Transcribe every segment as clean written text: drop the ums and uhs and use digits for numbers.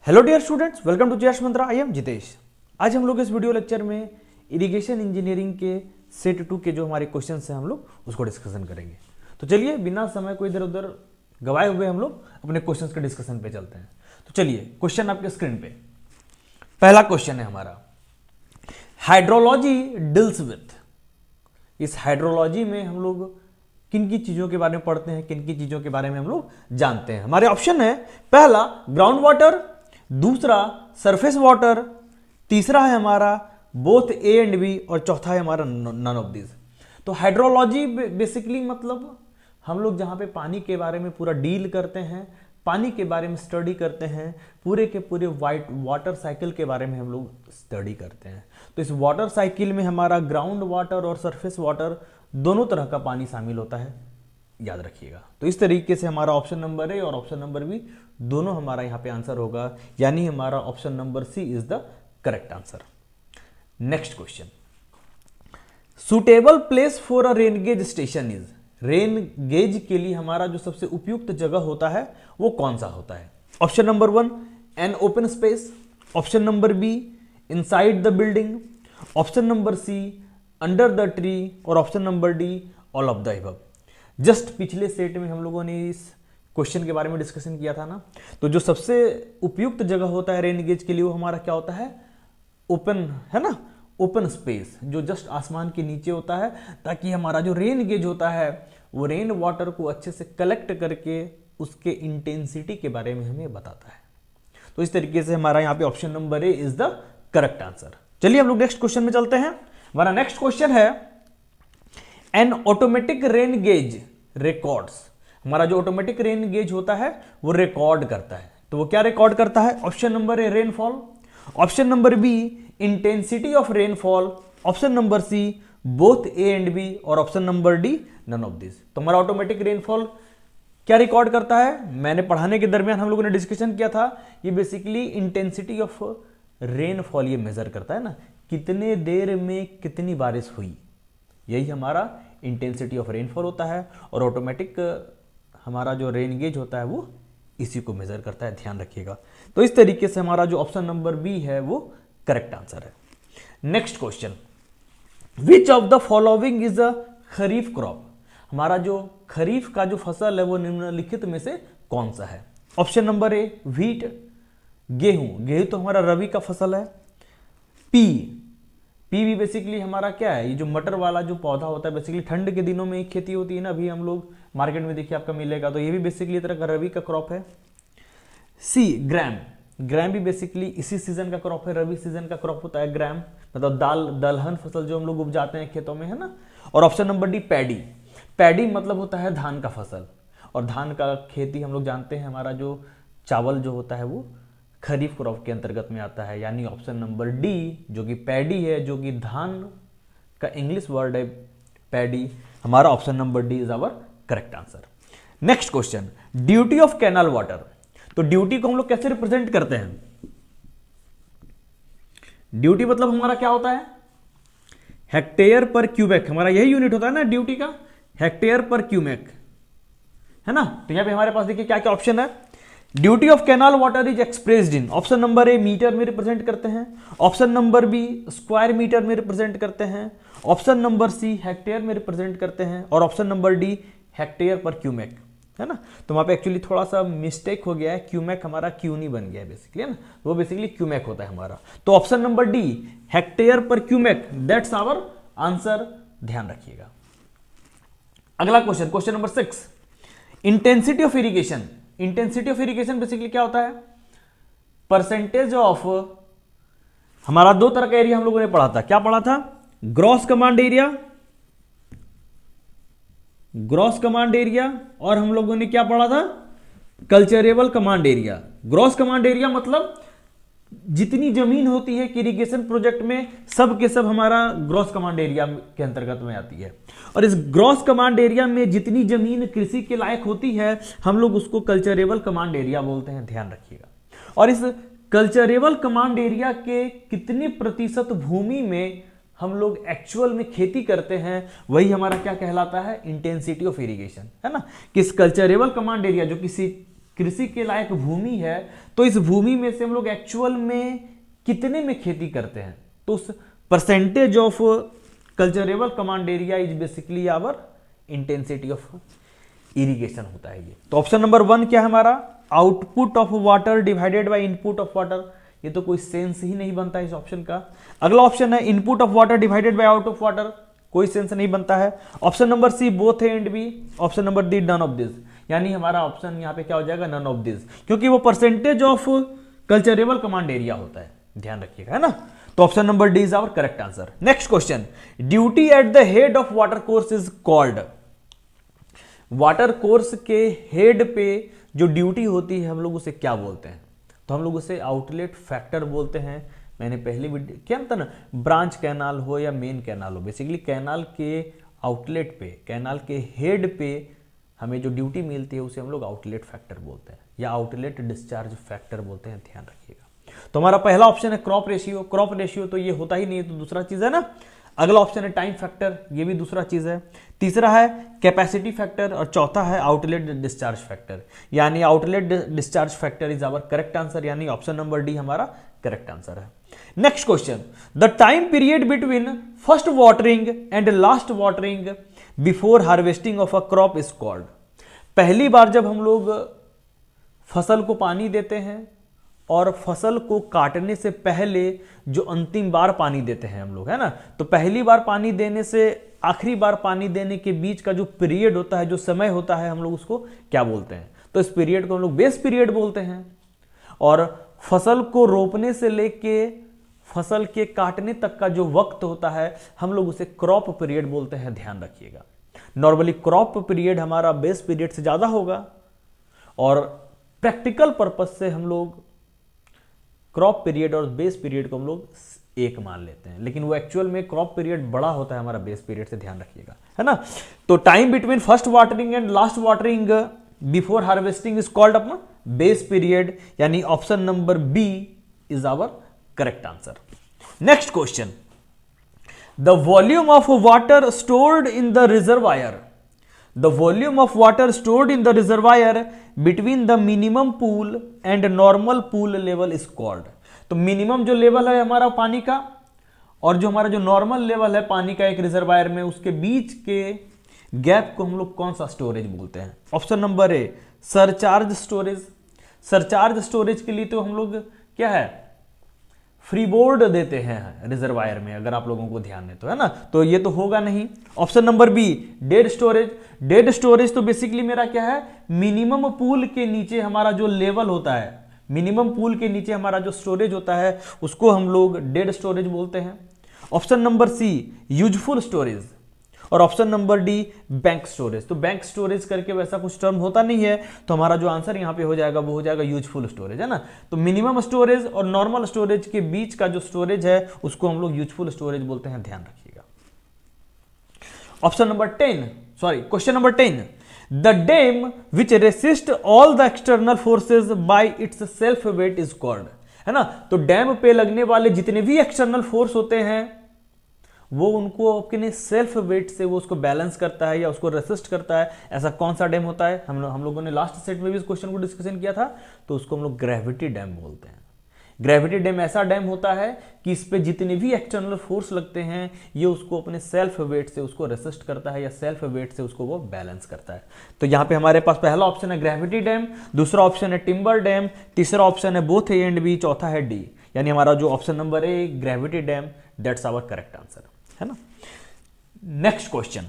Hello dear students, welcome to JS Mantra. I am Jitesh. आज हम लोग इस वीडियो लेक्चर में इरिगेशन इंजीनियरिंग के सेट 2 के जो हमारे क्वेश्चंस हैं हम लोग उसको डिस्कशन करेंगे। तो चलिए बिना समय को इधर उधर गवाए हुए हम लोग अपने क्वेश्चंस के डिस्कशन पे चलते हैं। तो चलिए क्वेश्चन आपके स्क्रीन पे पहला क्वेश्चन है हमारा, हाइड्रोलॉजी डील्स विथ। इस हाइड्रोलॉजी में हम लोग किन की चीजों के बारे में पढ़ते हैं, किन की चीजों के बारे में हम लोग जानते हैं। हमारे ऑप्शन है, पहला ग्राउंड वाटर, दूसरा सरफेस वाटर, तीसरा है हमारा बोथ ए एंड बी, और चौथा है हमारा नन ऑफ दिस। तो हाइड्रोलॉजी बेसिकली मतलब हम लोग जहां पे पानी के बारे में पूरा डील करते हैं, पानी के बारे में स्टडी करते हैं, पूरे के पूरे वाटर साइकिल के बारे में हम लोग स्टडी करते हैं। तो इस वाटर साइकिल में हमारा ग्राउंड वाटर और सरफेस वाटर दोनों तरह का पानी शामिल होता है, याद रखिएगा। तो इस तरीके से हमारा ऑप्शन नंबर ए और ऑप्शन नंबर बी दोनों हमारा यहां पे आंसर होगा, यानी हमारा option number C is the correct answer. Next question, suitable place for a rain gauge station is. Rain gauge के लिए हमारा जो सबसे उपयुक्त जगह होता है वो कौन सा होता है? Option number 1 an open space, option number B inside the building, option number C under the tree, और option number D all of the above. Just पिछले सेट में हम लोगों ने इस क्वेश्चन के बारे में डिस्कशन किया था ना। तो जो सबसे उपयुक्त जगह होता है रेन गेज के लिए वो हमारा क्या होता है? ओपन, है ना, ओपन स्पेस जो जस्ट आसमान के नीचे होता है, ताकि हमारा जो रेन गेज होता है वो रेन वाटर को अच्छे से कलेक्ट करके उसके इंटेंसिटी के बारे में हमें बताता है। तो इस तरीके से हमारा यहाँ पे option number A is the correct answer. चलिए हम लोग नेक्स्ट क्वेश्चन में चलते हैं। हमारा नेक्स्ट क्वेश्चन है, N automatic rain gauge records. हमारा जो ऑटोमेटिक रेन गेज होता है वो रिकॉर्ड करता है। तो वो क्या रिकॉर्ड करता है? Option number A rainfall, option number B intensity of rainfall, option number C both A and B, और option number D none of this. तो हमारा ऑटोमेटिक रेनफॉल क्या रिकॉर्ड करता है? मैंने पढ़ाने के दरमियान हम लोगों ने डिस्कशन किया था, ये बेसिकली इंटेंसिटी ऑफ रेनफॉल ये मेजर करता है ना, कितने देर में कितनी बारिश हुई, यही हमारा इंटेंसिटी ऑफ रेनफॉल होता है। और ऑटोमेटिक हमारा जो रेन गेज होता है वो इसी को मेजर करता है, ध्यान रखिएगा। तो इस तरीके से हमारा जो ऑप्शन नंबर बी है वो करेक्ट आंसर है। Next question, which of the following is a kharif crop. हमारा जो खरीफ का जो फसल है वो निम्नलिखित में से कौन सा है? ऑप्शन नंबर ए व्हीट, गेहूं, गेहूं तो हमारा रबी का फसल है। पी भी बेसिकली हमारा क्या है? ये जो मटर वाला जो पौधा होता है, बेसिकली ठंड के दिनों में खेती होती है ना, अभी हम लोग मार्केट में देखिए आपका मिलेगा, तो ये भी बेसिकली तरह का रबी का क्रॉप है। सी ग्राम, ग्राम भी बेसिकली इसी सीजन का क्रॉप है, रबी सीजन का क्रॉप होता है ग्राम, मतलब दलहन फसल जो हम लोग उपजाते हैं खेतों में, है ना। और option number D paddy, paddy मतलब होता है धान का फसल, और धान का खेती हम लोग जानते हैं, हमारा जो चावल जो होता है वो खरीफ क्रॉप के अंतर्गत में आता है, यानी ऑप्शन नंबर डी जो कि पैडी है, जो कि धान का इंग्लिश वर्ड है पैडी, हमारा option number D is our correct answer. Next question, duty of canal water. तो ड्यूटी को हम लोग कैसे रिप्रेजेंट करते हैं? ड्यूटी मतलब हमारा क्या होता है? हेक्टेयर पर क्यूबेक, हमारा यही यूनिट होता है ना ड्यूटी का, हेक्टेयर पर क्यूबेक, है ना। तो यहां पे हमारे पास देखिए क्या क्या ऑप्शन है। Duty of canal water is expressed in, option number A metre में रिप्रेजेंट करते हैं, option number B square metre में रिप्रेजेंट करते हैं, ऑप्शन नंबर सी हेक्टेयर में रिप्रेजेंट करते हैं, और option number D hectare per cumec, है ना। तो वहां पे एक्चुअली थोड़ा सा मिस्टेक हो गया है, क्यूमेक हमारा क्यूनी बन गया है बेसिकली, है ना, वो बेसिकली क्यूमेक होता है हमारा। तो option number D hectare per cumec, that's our answer, ध्यान रखिएगा। अगला question, question number 6, intensity of irrigation. Intensity of irrigation basically क्या होता है? परसेंटेज ऑफ, हमारा दो तरह का एरिया हम लोगों ने पढ़ा था, क्या पढ़ा था? Gross command area, gross command area, और हम लोगों ने क्या पढ़ा था? Culturable command area. Gross command area मतलब जितनी जमीन होती है कि इरिगेशन प्रोजेक्ट में सब के सब हमारा ग्रॉस कमांड एरिया के अंतर्गत में आती है, और इस ग्रॉस कमांड एरिया में जितनी जमीन कृषि के लायक होती है हम लोग उसको कल्चरेबल कमांड एरिया बोलते हैं, ध्यान रखिएगा। और इस कल्चरेबल कमांड एरिया के कितने प्रतिशत भूमि में हम लोग एक्चुअल में खेती करते हैं, वही हमारा क्या कहलाता है? इंटेंसिटी ऑफ इरिगेशन, है ना। किस कल्चरेबल कमांड एरिया जो किसी कृषि के लायक भूमि है, तो इस भूमि में से हम लोग एक्चुअल में कितने में खेती करते हैं, तो उस percentage of culturable command area is basically our intensity of irrigation होता है ये। तो ऑप्शन नंबर 1 क्या है हमारा, output of water divided by input of water. ये तो कोई सेंस ही नहीं बनता इस ऑप्शन का। अगला ऑप्शन है input of water divided by out of water, कोई सेंस नहीं बनता है। Option number C both A and B. Option number D none of this, यानी हमारा ऑप्शन यहाँ पे क्या हो जाएगा, नन ऑफ दिस, क्योंकि वो percentage of culturable command area होता है, ध्यान रखिएगा, है ना। तो option number D is our correct answer. Next question, duty at the head of water course is called. Water course के हेड पे जो ड्यूटी होती है हम लोग उसे क्या बोलते हैं, तो हम लोग उसे आउटलेट फैक्टर बोलते हैं। मैंने पहले वीडियो क्या था ना, ब्रांच कैनाल हो या मेन कैनाल हो, बेसिकली कैनाल के आउटलेट पे, कैनाल के हेड पे हमें जो ड्यूटी मिलती है उसे हम लोग आउटलेट फैक्टर बोलते हैं या आउटलेट डिस्चार्ज फैक्टर बोलते हैं, ध्यान रखिएगा। तो हमारा पहला ऑप्शन है क्रॉप रेशियो। क्रॉप रेशियो तो ये होता ही नहीं है, तो दूसरा चीज है ना। अगला ऑप्शन है टाइम फैक्टर, ये भी दूसरा चीज है। तीसरा है कैपेसिटी फैक्टर और चौथा है आउटलेट डिस्चार्ज फैक्टर, यानी outlet discharge factor is our correct answer, यानी ऑप्शन नंबर डी हमारा करेक्ट आंसर है। Next question, the time period between first watering and last watering before harvesting of a crop is called. पहली बार जब हम लोग फसल को पानी देते हैं और फसल को काटने से पहले जो अंतिम बार पानी देते हैं हम लोग, है ना, तो पहली बार पानी देने से आखिरी बार पानी देने के बीच का जो पीरियड होता है, जो समय होता है, हम लोग उसको क्या बोलते हैं, तो इस पीरियड को हम लोग बेस पीरियड बोलते हैं। और फसल को रोपने से लेके फसल के काटने तक का जो वक्त होता है हम लोग उसे क्रॉप पीरियड बोलते हैं, ध्यान रखिएगा। नॉर्मली क्रॉप पीरियड हमारा बेस पीरियड से ज्यादा होगा और प्रैक्टिकल पर्पज से हम लोग क्रॉप पीरियड और बेस पीरियड को हम लोग एक मान लेते हैं, लेकिन वो एक्चुअल में क्रॉप पीरियड बड़ा होता है हमारा बेस पीरियड से, ध्यान रखिएगा, है ना। तो time between first watering and last watering before harvesting is called अपना बेस पीरियड, यानी option number B is our correct answer. Next question, the volume of water stored in the reservoir, the volume of water stored in the reservoir between the minimum pool and normal pool level is called. तो minimum जो level है हमारा पानी का और जो हमारा जो नॉर्मल लेवल है पानी का एक रिजर्वायर में, उसके बीच के गैप को हम लोग कौन सा स्टोरेज बोलते हैं। ऑप्शन नंबर ए सरचार्ज स्टोरेज। सरचार्ज स्टोरेज के लिए तो हम लोग क्या है, फ्री बोर्ड देते हैं रिजर्वायर में, अगर आप लोगों को ध्यान है तो, है ना, तो ये तो होगा नहीं। Option number B dead storage. Dead storage तो बेसिकली मेरा क्या है, मिनिमम पूल के नीचे हमारा जो लेवल होता है, मिनिमम पूल के नीचे हमारा जो स्टोरेज होता है उसको हम लोग डेड स्टोरेज बोलते हैं। Option number C useful storage और option number D bank storage. तो बैंक स्टोरेज करके वैसा कुछ टर्म होता नहीं है, तो हमारा जो आंसर यहां पे हो जाएगा वो हो जाएगा यूजफुल स्टोरेज, है ना। तो मिनिमम स्टोरेज और नॉर्मल स्टोरेज के बीच का जो स्टोरेज है उसको हम लोग यूजफुल स्टोरेज बोलते हैं, ध्यान रखिएगा। Option number 10, sorry question number 10, the dam which resist all the external forces by itself weight is called, है ना। तो डैम पे लगने वाले जितने भी एक्सटर्नल फोर्स होते हैं वो उनको अपने सेल्फ वेट से वो उसको बैलेंस करता है या उसको रेसिस्ट करता है। ऐसा कौन सा डैम होता है, हम लोगों ने लास्ट सेट में भी इस क्वेश्चन को डिस्कशन किया था, तो उसको हम लोग ग्रेविटी डैम बोलते हैं। ग्रेविटी डैम ऐसा डैम होता है कि इस पे जितने भी एक्सटर्नल फोर्स लगते हैं ये उसको अपने सेल्फ वेट से उसको रेसिस्ट करता है या सेल्फ वेट से उसको वो बैलेंस करता है। तो यहाँ पे हमारे पास पहला ऑप्शन है ग्रेविटी डैम, दूसरा ऑप्शन है टिम्बर डैम, तीसरा ऑप्शन है बोथ ए एंड बी, चौथा है डी, यानी हमारा जो ऑप्शन नंबर है gravity dam, that's our correct answer, है ना। Next question,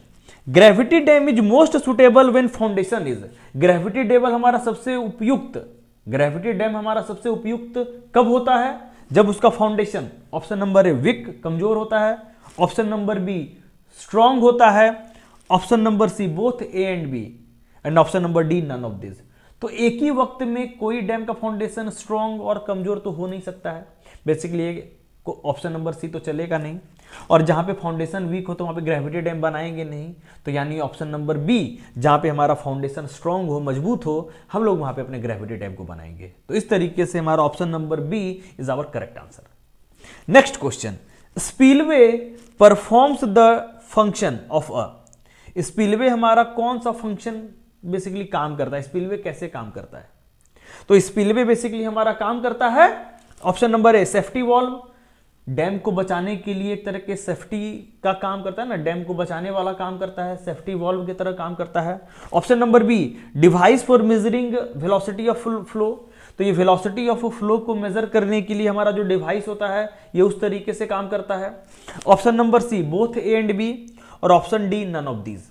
gravity dam is most suitable when foundation is. Gravity dam हमारा सबसे उपयुक्त, ग्रेविटी डैम हमारा सबसे उपयुक्त कब होता है, जब उसका foundation, option number A weak कमजोर होता है, ऑप्शन नंबर बी स्ट्रांग होता है, option number C both A and B, and option number D none of this. तो एक ही वक्त में कोई डैम का फाउंडेशन स्ट्रांग और कमजोर तो हो नहीं सकता है, बेसिकली ऑप्शन नंबर सी तो चलेगा नहीं, और जहां पे फाउंडेशन वीक हो तो वहां पे ग्रेविटी डैम बनाएंगे नहीं, तो यानी ऑप्शन नंबर बी जहां पे हमारा फाउंडेशन स्ट्रांग हो, मजबूत हो, हम लोग वहां पे अपने ग्रेविटी डैम को बनाएंगे। तो इस तरीके से हमारा option number B is our correct answer. Next question, spillway performs the function of a. Spillway हमारा कौन सा फंक्शन बेसिकली काम करता है, स्पिलवे कैसे काम करता है, तो स्पिलवे बेसिकली हमारा काम करता है, ऑप्शन नंबर ए सेफ्टी वॉल्व, डैम को बचाने के लिए एक तरह के सेफ्टी का काम करता है ना, डैम को बचाने वाला काम करता है, सेफ्टी वॉल्व की तरह काम करता है। Option number B device for measuring velocity of flow, तो ये वेलोसिटी ऑफ फ्लो को मेजर करने के लिए हमारा जो डिवाइस होता है ये उस तरीके से काम करता है। Option number C both A and B, और option D none of these,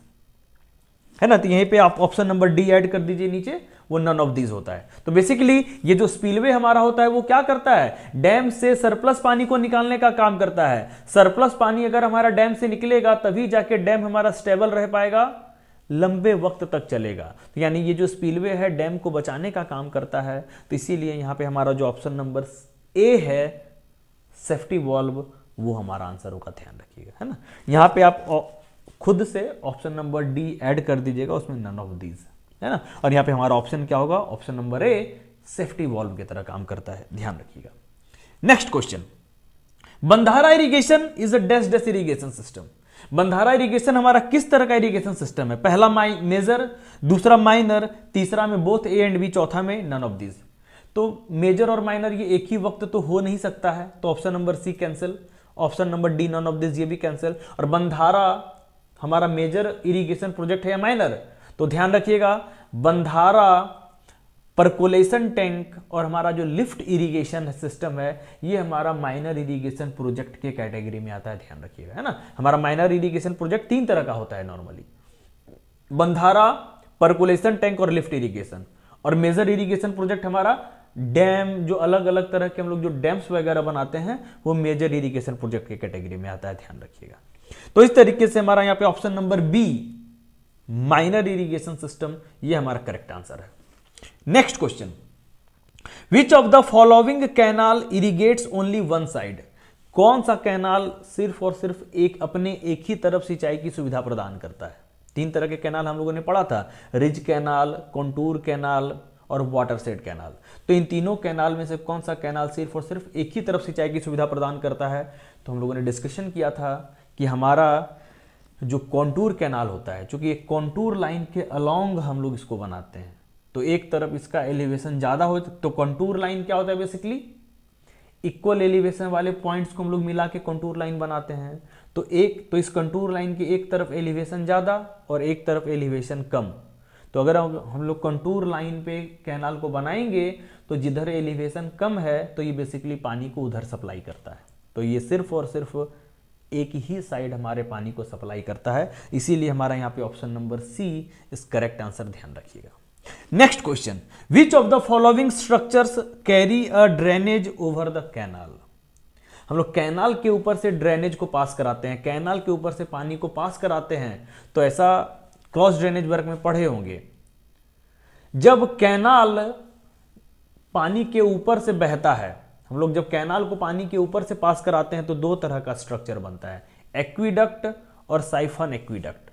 है ना। तो यहीं पे आप ऑप्शन नंबर डी ऐड कर दीजिए नीचे, वो नन ऑफ दीज होता है। तो बेसिकली ये जो स्पिलवे हमारा होता है वो क्या करता है, डैम से सरप्लस पानी को निकालने का काम करता है। सरप्लस पानी अगर हमारा डैम से निकलेगा तभी जाके डैम हमारा स्टेबल रह पाएगा, लंबे वक्त तक चलेगा। तो यानी ये जो स्पिलवे है डैम को बचाने का काम करता है। तो इसीलिए यहां पे हमारा जो ऑप्शन नंबर ए है सेफ्टी वॉल्व, वो हमारा आंसर होगा, ध्यान रखिएगा, है ना। यहां पे आप खुद से ऑप्शन नंबर डी ऐड कर दीजिएगा, उसमें नन ऑफ दीज, है ना। और यहां पे हमारा ऑप्शन क्या होगा, ऑप्शन नंबर ए सेफ्टी वॉल्व की तरह काम करता है, ध्यान रखिएगा। नेक्स्ट क्वेश्चन, बंधारा irrigation is a dash dash irrigation system. बंधारा इरिगेशन हमारा किस तरह का इरिगेशन सिस्टम है, पहला मेजर, दूसरा माइनर, तीसरा में बोथ ए एंड बी, चौथा में नन ऑफ दीज। तो मेजर और माइनर ये एक ही वक्त तो हो नहीं सकता है, तो option number C cancel, option number D none of this ये भी कैंसिल। और बंधारा हमारा मेजर इरिगेशन प्रोजेक्ट है या माइनर, तो ध्यान रखिएगा बंधारा परकोलेशन टैंक और हमारा जो लिफ्ट इरिगेशन सिस्टम है ये हमारा माइनर इरिगेशन प्रोजेक्ट के कैटेगरी में आता है, ध्यान रखिएगा, है ना। हमारा माइनर इरिगेशन प्रोजेक्ट तीन तरह का होता है नॉर्मली, बंधारा, परकोलेशन टैंक और लिफ्ट इरिगेशन। और मेजर इरिगेशन प्रोजेक्ट हमारा डैम, जो अलग अलग तरह के हम लोग जो डैम्स वगैरह बनाते हैं वो मेजर इरिगेशन प्रोजेक्ट के कैटेगरी में आता है, ध्यान रखिएगा। तो इस तरीके से हमारा यहां पे option number B minor irrigation system ये हमारा करेक्ट आंसर है। Next question, which of the following canal irrigates only one side. कौन सा कैनाल सिर्फ और सिर्फ अपने एक ही तरफ सिंचाई की सुविधा प्रदान करता है। तीन तरह के कैनाल हम लोगों ने पढ़ा था, रिज कैनाल, कॉन्टूर कैनाल और वाटरशेड कैनाल। तो इन तीनों कैनाल में से कौन सा कैनाल सिर्फ और सिर्फ एक ही तरफ सिंचाई की सुविधा प्रदान करता है। तो हम लोगों ने डिस्कशन किया था कि हमारा जो कॉन्टूर कैनाल होता है, चूंकि एक कॉन्टूर लाइन के अलोंग हम लोग इसको बनाते हैं, तो एक तरफ इसका एलिवेशन ज्यादा हो, तो कॉन्टूर लाइन क्या होता है, बेसिकली इक्वल एलिवेशन वाले पॉइंट्स को हम लोग मिला के कॉन्टूर लाइन बनाते हैं। तो इस कॉन्टूर लाइन की एक तरफ एलिवेशन ज्यादा और एक तरफ एलिवेशन कम। तो अगर हम लोग कॉन्टूर लाइन पे कैनाल को बनाएंगे तो जिधर एलिवेशन कम है तो ये बेसिकली पानी को उधर सप्लाई करता है। तो ये सिर्फ और सिर्फ एक ही साइड हमारे पानी को सप्लाई करता है, इसीलिए हमारा यहाँ पे ऑप्शन नंबर सी इस करेक्ट आंसर, ध्यान रखिएगा। Next question, which of the following structures carry a drainage over the canal. हम लोग कैनाल के ऊपर से ड्रेनेज को पास कराते हैं, कैनाल के ऊपर से पानी को पास कराते हैं, तो ऐसा क्रॉस ड्रेनेज वर्क में पढ़े होंगे। जब कैनाल पानी के ऊपर से बहता है, हम लोग जब कैनाल को पानी के ऊपर से पास कराते हैं तो दो तरह का स्ट्रक्चर बनता है, एक्विडक्ट और साइफन एक्विडक्ट।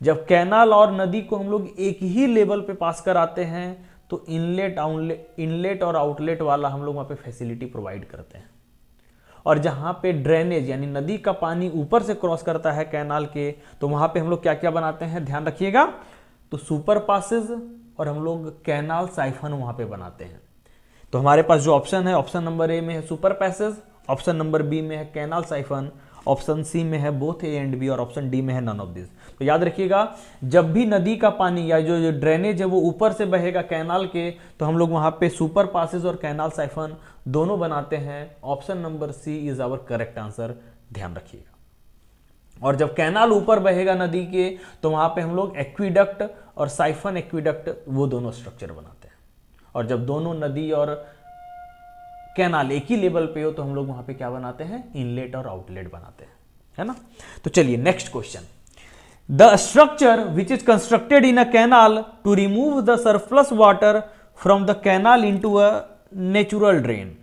जब कैनाल और नदी को हम लोग एक ही लेवल पे पास कराते हैं तो इनलेट और आउटलेट वाला हम लोग वहां पे फैसिलिटी प्रोवाइड करते हैं। और जहां पे ड्रेनेज यानी नदी का पानी ऊपर से क्रॉस करता है कैनाल के, तो वहां पे हम लोग क्या क्या बनाते हैं, ध्यान रखिएगा। तो सुपर पासेज और हम लोग कैनाल साइफन वहां पे बनाते हैं। तो हमारे पास जो ऑप्शन है, ऑप्शन नंबर ए में है super passage, option number B में है कैनाल साइफन, ऑप्शन सी में है बोथ ए एंड बी और ऑप्शन डी में है नन ऑफ दिस। तो याद रखिएगा, जब भी नदी का पानी या जो ड्रेनेज है वो ऊपर से बहेगा कैनाल के, तो हम लोग वहां पे सुपर पासेज और कैनाल साइफन दोनों बनाते हैं। Option number C is our correct answer, ध्यान रखिएगा। और जब कैनाल ऊपर बहेगा नदी के, तो वहां पे हम लोग एक्विडक्ट और साइफन एक्विडक्ट वो दोनों स्ट्रक्चर बनाते हैं। और जब दोनों नदी और कैनाल एक ही लेवल पे हो तो हम लोग वहां पे क्या बनाते हैं, इनलेट और आउटलेट बनाते हैं, है ना। तो चलिए next question, the structure which is constructed in a canal to remove the surplus water from the canal into a natural drain.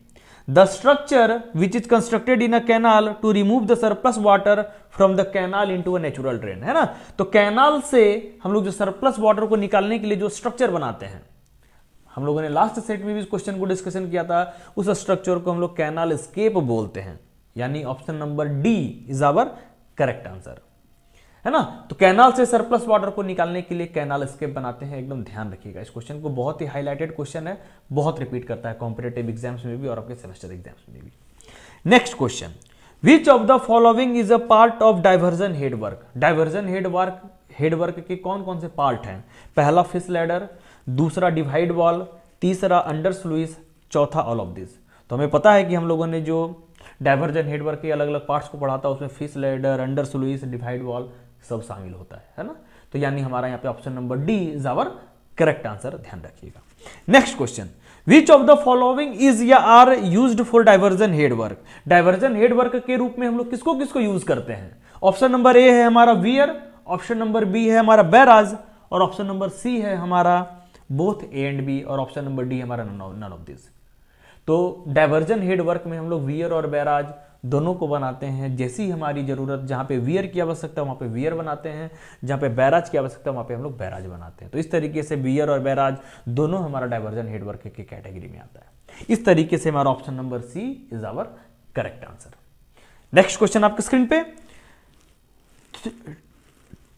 The structure which is constructed in a canal to remove the surplus water from the canal into a natural drain, है ना। तो canal से हम लोग जो surplus water को निकालने के लिए जो स्ट्रक्चर बनाते हैं, हम लोगों ने लास्ट सेट में भी इस क्वेश्चन को डिस्कशन किया था, उस स्ट्रक्चर को हम लोग कैनाल एस्केप बोलते हैं, यानी option number D is our correct answer. है ना। तो कैनाल से सरप्लस वाटर को निकालने के लिए कैनाल स्केप बनाते हैं, एकदम ध्यान रखिएगा इस क्वेश्चन को, बहुत ही हाईलाइटेड क्वेश्चन है, बहुत रिपीट करता है कॉम्पिटेटिव एग्जाम्स में भी और आपके सेमेस्टर एग्जाम्स में भी। Next question, which of the following is a part of diversion head work. Diversion head work के कौन कौन से पार्ट हैं? पहला फिश लैडर, दूसरा डिवाइड वॉल, तीसरा अंडर स्लुइस, चौथा ऑल ऑफ दिस। तो हमें पता है कि हम लोगों ने जो डाइवर्जन हेड वर्क के अलग अलग पार्ट्स को पढ़ा था उसमें fish ladder, under sluice, divide wall सब शामिल होता है ना। तो यानी हमारा यहाँ पे option number D is our correct answer, ध्यान रखिएगा। Next question, which of the following is या are used for diversion head work. Diversion head work के रूप में हम लोग किसको किसको यूज करते हैं? ऑप्शन नंबर ए है हमारा वियर, ऑप्शन नंबर बी है हमारा बैराज, और ऑप्शन नंबर सी है हमारा बोथ ए एंड बी, और ऑप्शन नंबर डी हमारा नन ऑफ दिस। तो डाइवर्जन हेड वर्क में हम लोग वियर और बैराज दोनों को बनाते हैं, जैसी हमारी जरूरत, जहां पे वियर की आवश्यकता वहां पे वियर बनाते हैं, जहां पे बैराज की आवश्यकता वहां पे हम लोग बैराज बनाते हैं। तो इस तरीके से वियर और बैराज दोनों हमारा डाइवर्जन हेड वर्क की कैटेगरी में आता है। इस तरीके से हमारा option number C is our correct answer. Next question आपके स्क्रीन पे,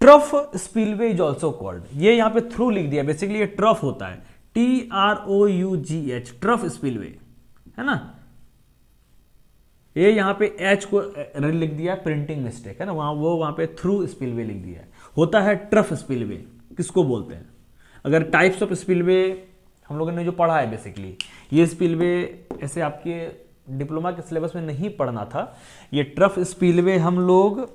trough spillway is also called. ये यहां पे थ्रू लिख दिया, बेसिकली ये ट्रफ होता है, TROUGH, ट्रफ स्पिलवे, है ना। ये यहां पे एच को लिख दिया, प्रिंटिंग मिस्टेक है ना, वहां पे थ्रू स्पिलवे लिख दिया है, होता है ट्रफ स्पिलवे। किसको बोलते हैं? अगर टाइप्स ऑफ स्पिलवे हम लोगों ने जो पढ़ा है, बेसिकली ये स्पिलवे ऐसे आपके डिप्लोमा के सिलेबस में नहीं पढ़ना था। ये ट्रफ स्पिलवे हम लोग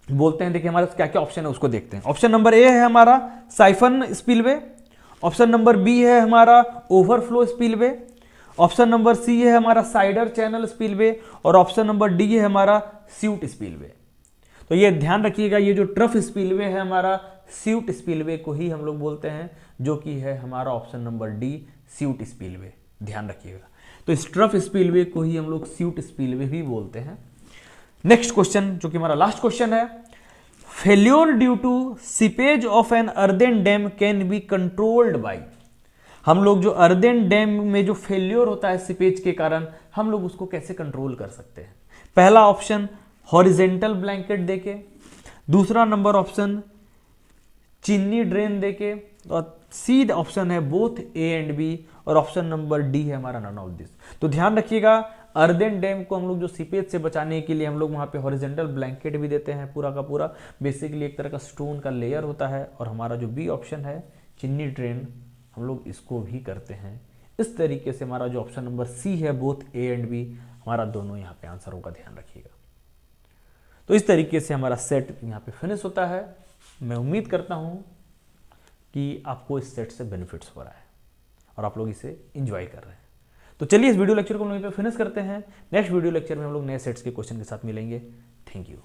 बोलते हैं। देखिए हमारे क्या क्या ऑप्शन है उसको देखते हैं। ऑप्शन नंबर ए है हमारा siphon spillway, option number B है हमारा overflow spillway, option number C है हमारा साइडर चैनल स्पिलवे, और ऑप्शन नंबर डी है हमारा स्यूट स्पिलवे। तो ये ध्यान रखिएगा, ये जो ट्रफ स्पिलवे है हमारा स्यूट स्पिलवे को ही हम लोग बोलते हैं, जो कि है हमारा option number D suite spillway, ध्यान रखिएगा। तो इस ट्रफ स्पिलवे को ही हम लोग स्यूट स्पिलवे भी बोलते हैं। नेक्स्ट क्वेश्चन जो कि हमारा लास्ट क्वेश्चन है, failure due to seepage of an earthen dam can be controlled by. हम लोग जो अर्देन डैम में जो फेल्योर होता है सीपेज के कारण, हम लोग उसको कैसे कंट्रोल कर सकते हैं? पहला ऑप्शन हॉरिजेंटल ब्लैंकेट देके, दूसरा नंबर ऑप्शन चिन्नी ड्रेन देके, और सी ऑप्शन है बोथ ए एंड बी, और ऑप्शन नंबर डी है हमारा नन ऑफ दिस। तो ध्यान रखिएगा, अर्देन डैम को हम लोग जो सीपेज से बचाने के लिए हम लोग वहां पे हॉरिजेंटल ब्लैंकेट भी देते हैं, पूरा का पूरा बेसिकली एक तरह का स्टोन का लेयर होता है। और हमारा जो बी ऑप्शन है चिन्नी ड्रेन, हम लोग इसको भी करते हैं। इस तरीके से हमारा जो ऑप्शन नंबर सी है बोथ ए एंड बी, हमारा दोनों यहाँ पे आंसर होगा, ध्यान रखिएगा। तो इस तरीके से हमारा सेट यहाँ पे फिनिश होता है। मैं उम्मीद करता हूँ कि आपको इस सेट से बेनिफिट्स हो रहा है और आप लोग इसे इंजॉय कर रहे हैं। तो चलिए इस वीडियो लेक्चर को हम लोग यहाँ पे फिनिश करते हैं। नेक्स्ट वीडियो लेक्चर में हम लोग नए सेट्स के क्वेश्चन के साथ मिलेंगे। Thank you.